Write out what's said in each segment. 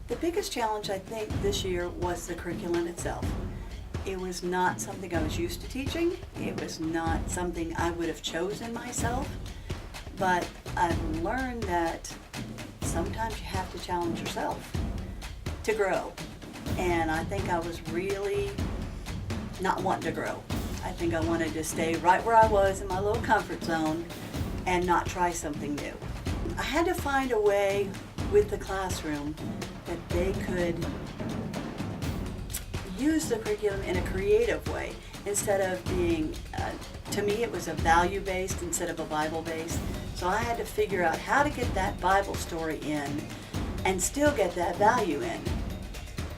The biggest challenge I think this year was the curriculum itself. It was not something I was used to teaching. It was not something I would have chosen myself. But I've learned that sometimes you have to challenge yourself to grow. And I think I was really not wanting to grow. I think I wanted to stay right where I was in my little comfort zone and not try something new. I had to find a way with the classroom that they could use the curriculum in a creative way instead of being, to me it was a value-based instead of a Bible-based. So I had to figure out how to get that Bible story in and still get that value in.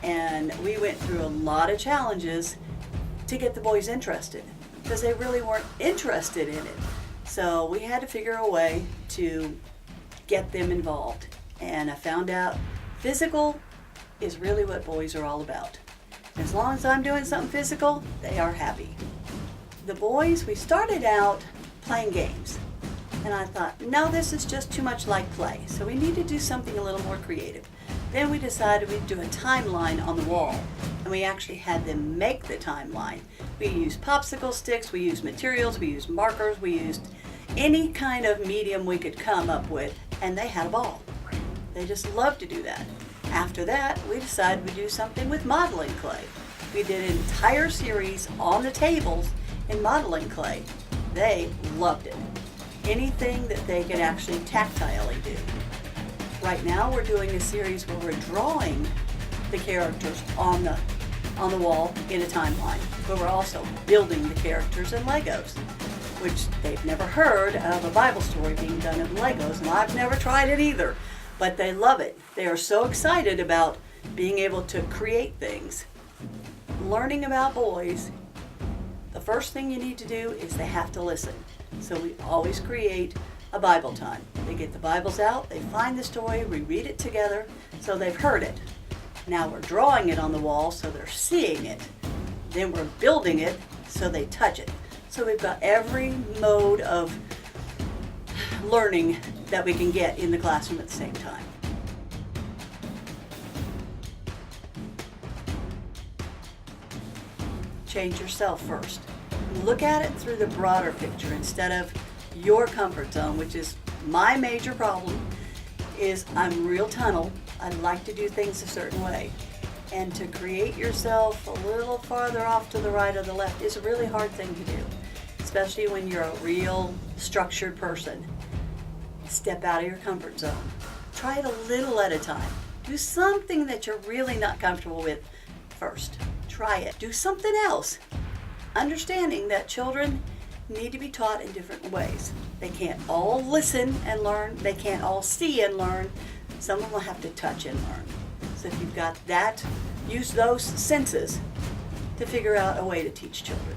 And we went through a lot of challenges to get the boys interested because they really weren't interested in it. So we had to figure a way to get them involved. And I found out physical is really what boys are all about. As long as I'm doing something physical, they are happy. The boys, we started out playing games. And I thought, no, this is just too much like play. So we need to do something a little more creative. Then we decided we'd do a timeline on the wall. And we actually had them make the timeline. We used popsicle sticks, we used materials, we used markers, we used any kind of medium we could come up with, and they had a ball. They just loved to do that. After that, we decided we'd do something with modeling clay. We did an entire series on the tables in modeling clay. They loved it. Anything that they could actually tactilely do. Right now we're doing a series where we're drawing the characters on the wall in a timeline, but we're also building the characters in Legos, which they've never heard of a Bible story being done in Legos, and I've never tried it either, but they love it. They are so excited about being able to create things. Learning about boys, the first thing you need to do is they have to listen. So we always create a Bible time. They get the Bibles out, they find the story, we read it together, so they've heard it. Now we're drawing it on the wall so they're seeing it. Then we're building it so they touch it. So we've got every mode of learning that we can get in the classroom at the same time. Change yourself first. Look at it through the broader picture instead of your comfort zone, which is my major problem. Is I'm real tunnel. I like to do things a certain way. And to create yourself a little farther off to the right or the left is a really hard thing to do, especially when you're a real structured person. Step out of your comfort zone. Try it a little at a time. Do something that you're really not comfortable with first. Try it. Do something else. Understanding that children need to be taught in different ways. They can't all listen and learn. They can't all see and learn. Some of them will have to touch and learn. So if you've got that, use those senses to figure out a way to teach children.